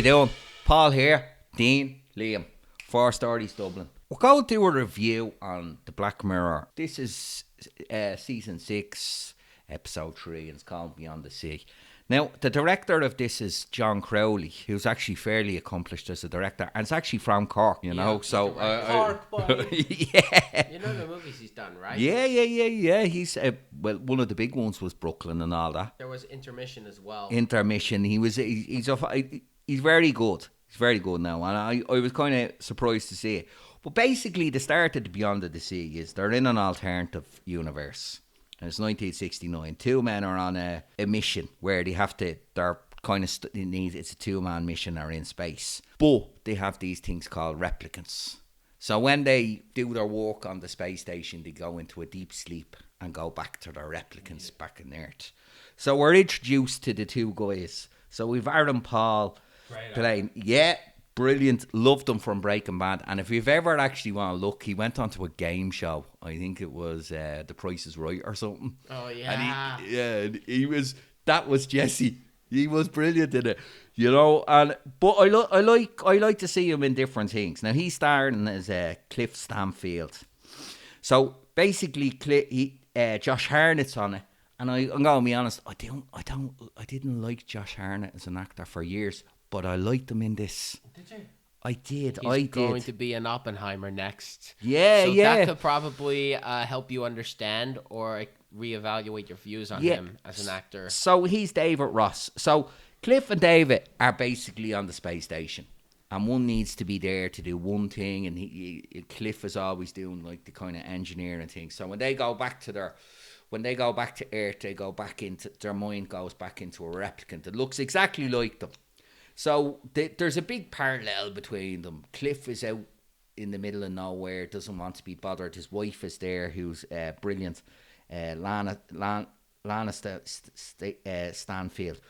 doing? Paul here, Dean, Liam, 4 Stories Dublin. We're going to do a review on The Black Mirror. This is Season 6, Episode 3, and it's called Beyond the Sea. Now, the director of this is John Crowley, who's actually fairly accomplished as a director, and it's actually from Cork, you know. So Cork, boy. Yeah. You know the movies he's done, right? Yeah. He's well, one of the big ones was Brooklyn and all that. There was Intermission as well. Intermission. He's very good. He's very good now, and I was kind of surprised to see it. But basically, the start of the Beyond the Sea is they're in an alternative universe. And it's 1969. 2 men are on a mission where they have to, they're kind of, it's a 2-man mission, are in space. But they have these things called replicants. So when they do their work on the space station, they go into a deep sleep and go back to their replicants back on Earth. So we're introduced to the 2 guys. So we've Aaron Paul playing. Yeah. Brilliant. Loved him from Breaking Bad. And if you've ever actually want to look, he went onto a game show. I think it was The Price is Right or something. Oh, yeah. And that was Jesse. He was brilliant in it, you know. But I like to see him in different things. Now, he's starring as Cliff Stanfield. So basically, Josh Hartnett's on it. And I'm going to be honest, I didn't like Josh Hartnett as an actor for years. But I liked him in this. Did you? I did. He's going to be an Oppenheimer next. Yeah, so yeah. that could probably help you understand or reevaluate your views on him as an actor. So he's David Ross. So Cliff and David are basically on the space station. And one needs to be there to do one thing. And Cliff is always doing like the kind of engineering thing. So when they go back to Earth, they go back into, their mind goes back into a replicant that looks exactly like them. So there's a big parallel between them. Cliff is out in the middle of nowhere, doesn't want to be bothered. His wife is there, who's brilliant, Lana Stanfield,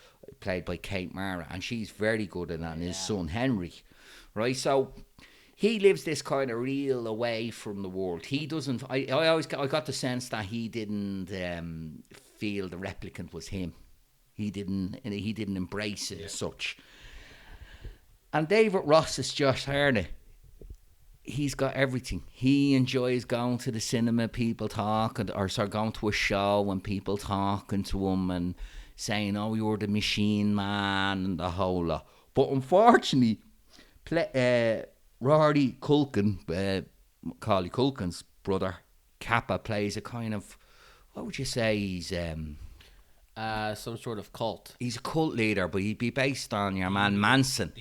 played by Kate Mara, and she's very good in that. And his son Henry, right? So he lives this kind of real away from the world. He doesn't. I got the sense that he didn't feel the replicant was him. He didn't embrace it as such. And David Ross is Josh Hartnett. He's got everything. He enjoys going to the cinema, people talking, or going to a show and people talking to him and saying, "Oh, you're the machine man," and the whole lot. But unfortunately, Rory Culkin, Macaulay Culkin's brother, Kappa, plays a kind of, what would you say, he's... some sort of cult. He's a cult leader, but he'd be based on your man Manson.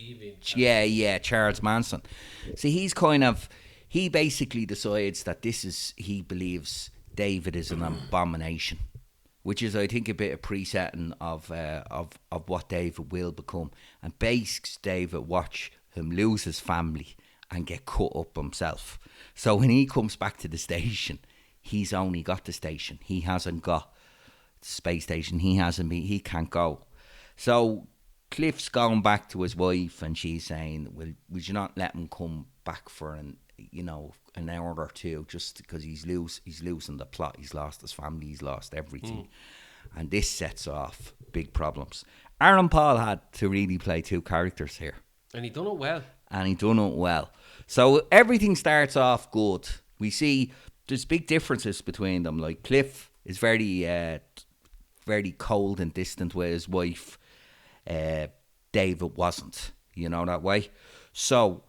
Yeah, Charles Manson. See, he basically decides that he believes David is an abomination, which is, I think, a bit of presetting of what David will become, and basically David watch him lose his family and get cut up himself. So when he comes back to the station, he's only got the station. He hasn't got space station. He can't go. So Cliff's going back to his wife, and she's saying, "Well, would you not let him come back for an hour or two, just because he's losing the plot. He's lost his family, he's lost everything." And this sets off big problems. Aaron Paul had to really play 2 characters here, and he done it well. So everything starts off good. We see there's big differences between them. Like Cliff is very cold and distant with his wife. David wasn't, that way. So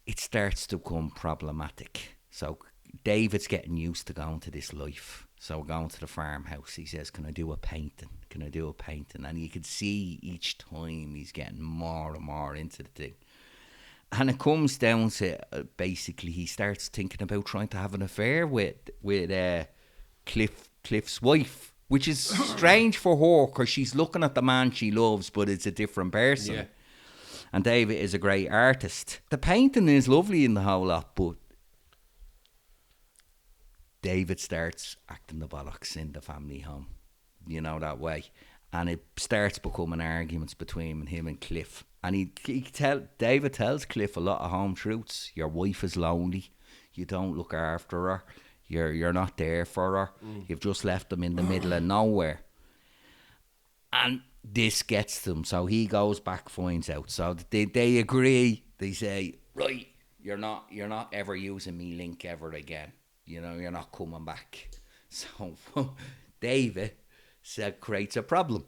it starts to become problematic. So David's getting used to going to this life. So going to the farmhouse, he says, "Can I do a painting? Can I do a painting?" And you can see each time he's getting more and more into the thing. And it comes down to basically he starts thinking about trying to have an affair with Cliff's wife, which is strange for her because she's looking at the man she loves, but it's a different person. Yeah. And David is a great artist. The painting is lovely in the whole lot, but David starts acting the bollocks in the family home, that way. And it starts becoming arguments between him and Cliff. And David tells Cliff a lot of home truths. Your wife is lonely. You don't look after her. You're not there for her. You've just left them in the middle of nowhere. And this gets them. So he goes back, finds out. So they agree. They say, right, you're not ever using me link ever again. You know, you're not coming back. So David creates a problem.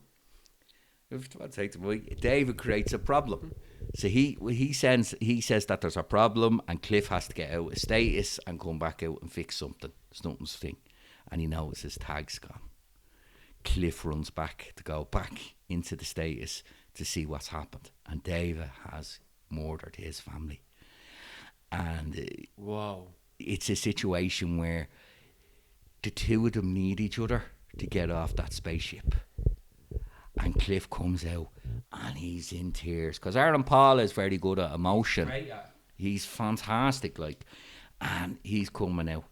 David creates a problem. So he says that there's a problem and Cliff has to get out of status and come back out and fix something. Something's thing. And he knows his tag's gone. Cliff runs back to go back into the status to see what's happened. And David has murdered his family. And Whoa. It's a situation where the two of them need each other to get off that spaceship. And Cliff comes out and he's in tears because Aaron Paul is very good at emotion. Right, yeah. He's fantastic, like, and he's coming out,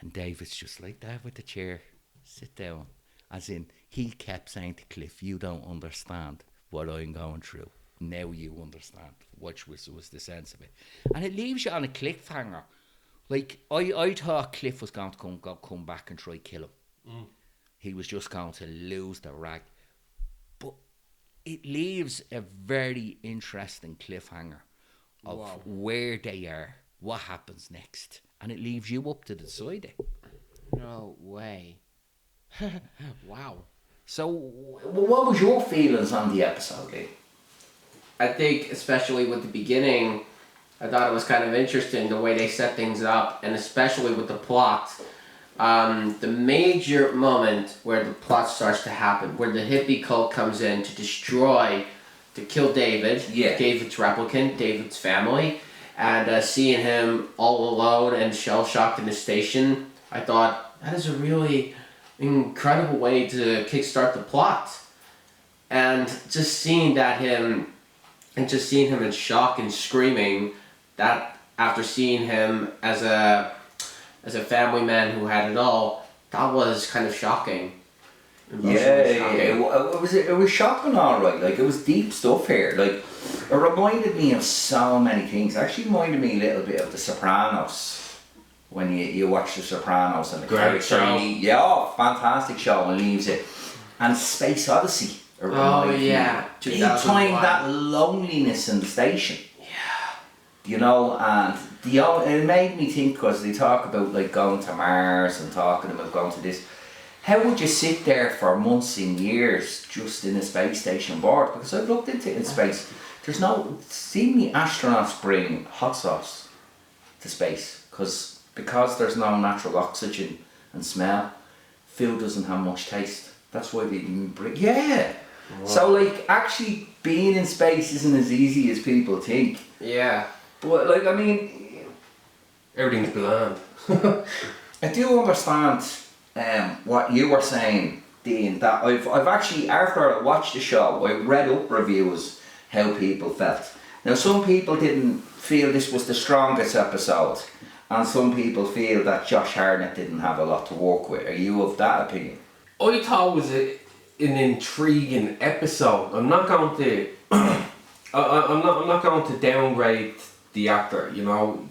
and David's just like that with the chair, sit down. As in, he kept saying to Cliff, "You don't understand what I'm going through. Now you understand," which was the sense of it, and it leaves you on a cliffhanger. Like I thought Cliff was going to come back and try kill him. He was just going to lose the rag. But it leaves a very interesting cliffhanger of where they are, what happens next. And it leaves you up to decide it. No way. Wow. So, what was your feelings on the episode, Lee? I think, especially with the beginning, I thought it was kind of interesting the way they set things up, and especially with the plot. The major moment where the plot starts to happen, where the hippie cult comes in to kill David, David's replicant, David's family, and seeing him all alone and shell-shocked in the station, I thought, that is a really incredible way to kickstart the plot. And just seeing him in shock and screaming, that after seeing him as a family man who had it all, that was kind of shocking. It was shocking, all right. Like, it was deep stuff here. Like, it reminded me of so many things. It actually reminded me a little bit of The Sopranos. When you watch The Sopranos and the great show. Fantastic show, and leaves it. And Space Odyssey. Big time, that loneliness in the station. You know, and it made me think, because they talk about like going to Mars and talking about going to this. How would you sit there for months and years just in a space station bored? Because I've looked into it in space. There's seemingly astronauts bring hot sauce to space because there's no natural oxygen and smell. Food doesn't have much taste. That's why they even bring. Yeah. Whoa. So like, actually being in space isn't as easy as people think. Yeah. But like, I mean, everything's bland. I do understand what you were saying, Dean, that I've actually, after I watched the show, I read up reviews how people felt. Now, some people didn't feel this was the strongest episode, and some people feel that Josh Hartnett didn't have a lot to work with. Are you of that opinion? I thought it was an intriguing episode. I'm not going to I'm not going to downgrade the actor, you know.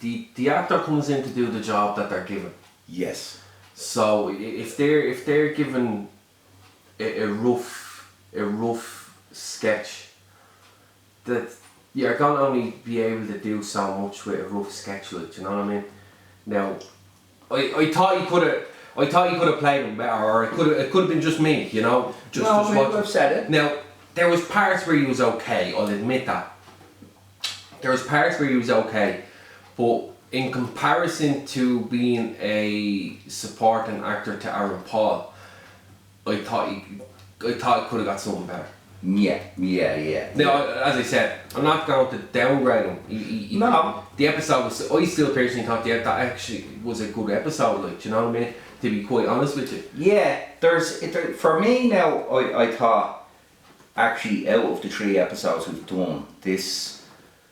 The actor comes in to do the job that they're given. Yes. So if they're given a rough sketch, that you're gonna only be able to do so much with a rough sketch, like, you know what I mean? Now, I thought you could have played him better, or it could have been just me, you know. Just people have said it. Now, there was parts where he was okay. I'll admit that. There was parts where he was okay, but in comparison to being a supporting actor to Aaron Paul, I thought he could have got something better. Yeah. Now, as I said, I'm not going to downgrade him. No. The episode was. I still personally thought that actually was a good episode. Like, do you know what I mean? To be quite honest with you. Yeah. For me now, I thought actually out of the 3 episodes we've done, this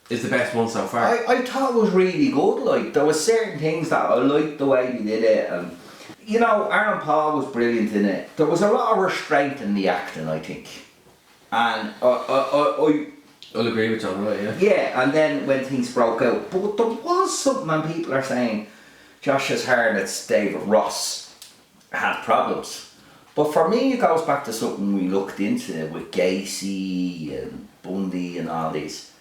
is the best one so far. I thought it was really good. Like, there were certain things that I liked the way we did it, and you know, Aaron Paul was brilliant in it. There was a lot of restraint in the acting, I think, and I'll agree with John, right? Yeah. Yeah, and then when things broke out, but there was something, and people are saying Josh Hartnett's David Ross had problems. But for me, it goes back to something we looked into with Gacy and Bundy and all these.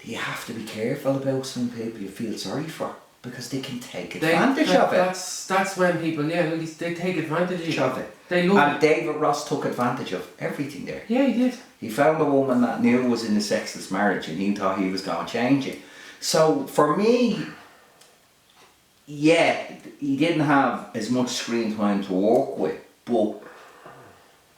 You have to be careful about some people you feel sorry for, because they can take advantage of it. That's when people, they take advantage of it. They love and David Ross took advantage of everything there. Yeah, he did. He found a woman that knew was in a sexless marriage, and he thought he was going to change it. So for me, yeah, he didn't have as much screen time to work with, but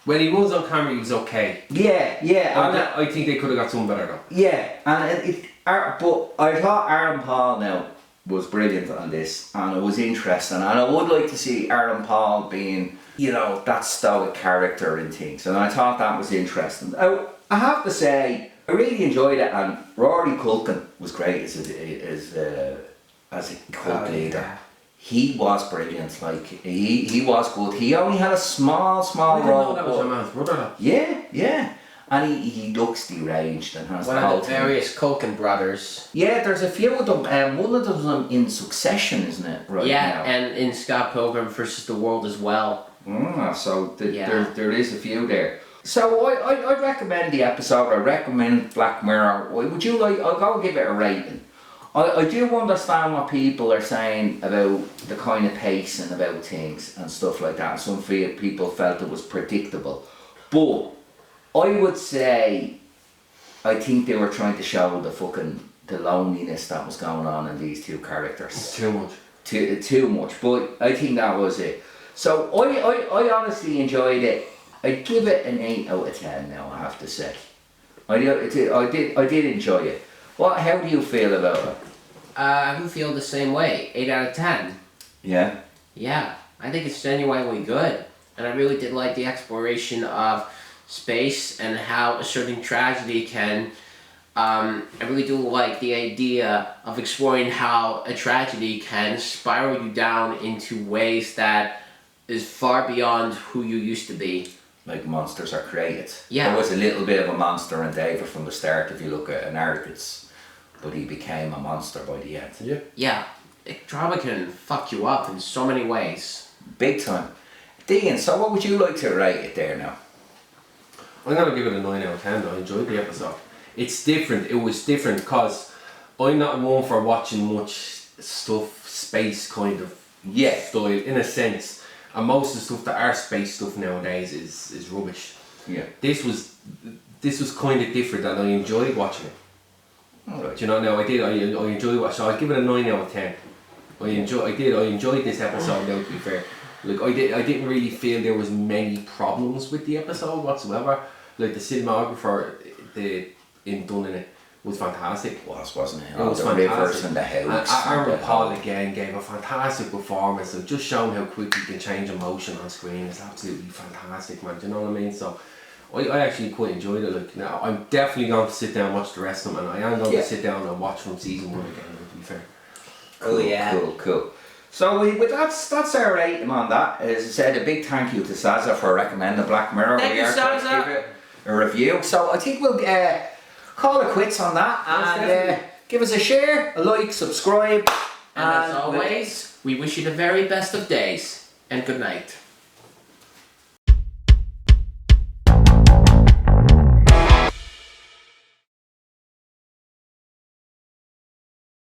when he was on camera, he was okay. Yeah. I think they could have got someone better though. Yeah, and but I thought Aaron Paul now was brilliant on this, and it was interesting, and I would like to see Aaron Paul being, that stoic character in things, and I thought that was interesting. I have to say, I really enjoyed it, and Rory Culkin was great as a cult leader. Yeah. He was brilliant. Like he was good. He only had a small role. That was a man's brother. Yeah. And he looks deranged and has one of the various Culkin brothers. Yeah, there's a few of them. One of them in Succession, isn't it? Right now. And in Scott Pilgrim versus the World as well. So there is a few there. So I recommend the episode. I recommend Black Mirror. Would you like? I'll go give it a rating. I do understand what people are saying about the kind of pacing about things and stuff like that. Some people felt it was predictable, but I would say I think they were trying to show the loneliness that was going on in these two characters. Too much. Too much, but I think that was it. So I honestly enjoyed it. I'd give it an 8 out of 10 now, I have to say. I did enjoy it. How do you feel about it? I would feel the same way. 8 out of 10. Yeah? Yeah. I think it's genuinely good. And I really did like the exploration of space and how a certain tragedy can... I really do like the idea of exploring how a tragedy can spiral you down into ways that is far beyond who you used to be. Like monsters are created. Yeah. There was a little bit of a monster in David from the start if you look at an arc, but he became a monster by the end. Yeah. Yeah. Drama can fuck you up in so many ways. Big time. Dean, so what would you like to rate it there now? I'm going to give it a 9 out of 10. I enjoyed the episode. It's different. It was different because I'm not one for watching much stuff, space kind of style, in a sense. And most of the stuff that are space stuff nowadays is rubbish. Yeah. This was kind of different, and I enjoyed watching it. Alright. Do you know? No, I did. I enjoyed watching. So I'd give it a 9 out of 10. I enjoyed this episode. Now, to be fair, like I didn't really feel there was many problems with the episode whatsoever. Like the cinematographer, done in it was fantastic. Wasn't it? It was the fantastic. Rivers and the house. Aaron Paul again gave a fantastic performance of just showing how quick you can change emotion on screen. It's absolutely fantastic, man. Do you know what I mean? So I actually quite enjoyed it. Like now, I'm definitely going to sit down and watch the rest of them, and I am going to sit down and watch from season 1 again. To be fair. Cool. So that's our rating on that. As I said, a big thank you to Saza for recommending Black Mirror. Thank you, Saza. Give it a review. So I think we'll call it quits on that, and give us a share, a like, subscribe, and as always, we wish you the very best of days, and good night.